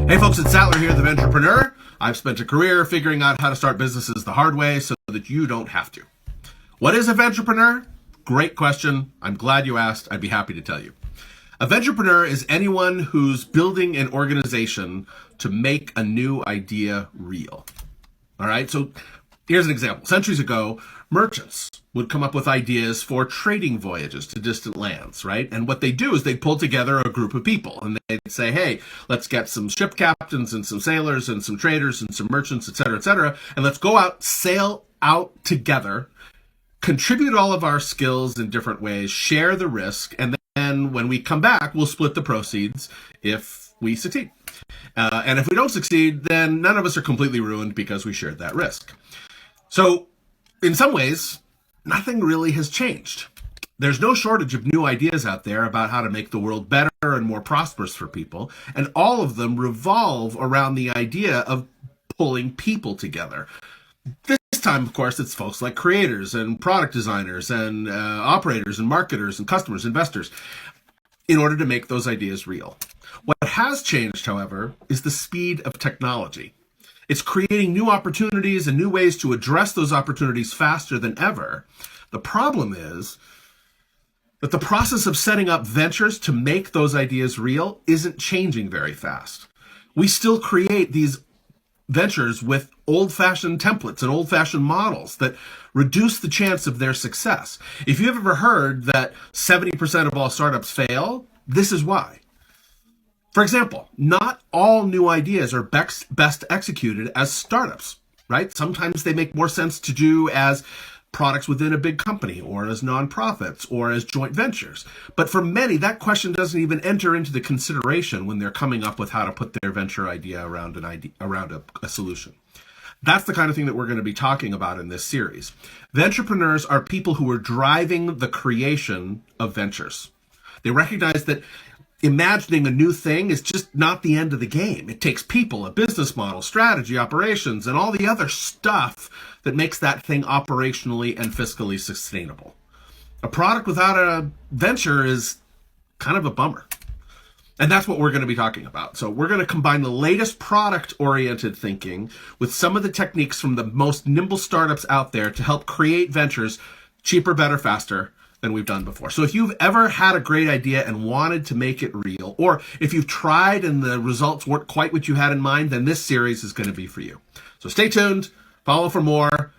Hey folks, it's Sattler here, the Venturepreneur. I've spent a career figuring out how to start businesses the hard way so that you don't have to. What is a Venturepreneur? Great question. I'm glad you asked. I'd be happy to tell you. A Venturepreneur is anyone who's building an organization to make a new idea real. All right, so here's an example. Centuries ago, merchants would come up with ideas for trading voyages to distant lands, right? And what they do is they pull together a group of people and they'd say, hey, let's get some ship captains and some sailors and some traders and some merchants, et cetera, and let's go out, sail out together, contribute all of our skills in different ways, share the risk, and then when we come back, we'll split the proceeds if we succeed. And if we don't succeed, then none of us are completely ruined because we shared that risk. So in some ways, nothing really has changed. There's no shortage of new ideas out there about how to make the world better and more prosperous for people, and all of them revolve around the idea of pulling people together. This time, of course, it's folks like creators and product designers and operators and marketers and customers, investors, in order to make those ideas real. What has changed, however, is the speed of technology. It's creating new opportunities and new ways to address those opportunities faster than ever. The problem is that the process of setting up ventures to make those ideas real isn't changing very fast. We still create these ventures with old-fashioned templates and old-fashioned models that reduce the chance of their success. If you've ever heard that 70% of all startups fail, this is why. For example, not all new ideas are best executed as startups, right? Sometimes they make more sense to do as products within a big company or as nonprofits or as joint ventures. But for many, that question doesn't even enter into the consideration when they're coming up with how to put their venture idea around a solution. That's the kind of thing that we're going to be talking about in this series. Venturepreneurs are people who are driving the creation of ventures. They recognize that imagining a new thing is just not the end of the game. It takes people, a business model, strategy, operations, and all the other stuff that makes that thing operationally and fiscally sustainable. A product without a venture is kind of a bummer. And that's what we're going to be talking about. So we're going to combine the latest product-oriented thinking with some of the techniques from the most nimble startups out there to help create ventures cheaper, better, faster than we've done before. So if you've ever had a great idea and wanted to make it real, or if you've tried and the results weren't quite what you had in mind, then this series is going to be for you. So stay tuned, follow for more,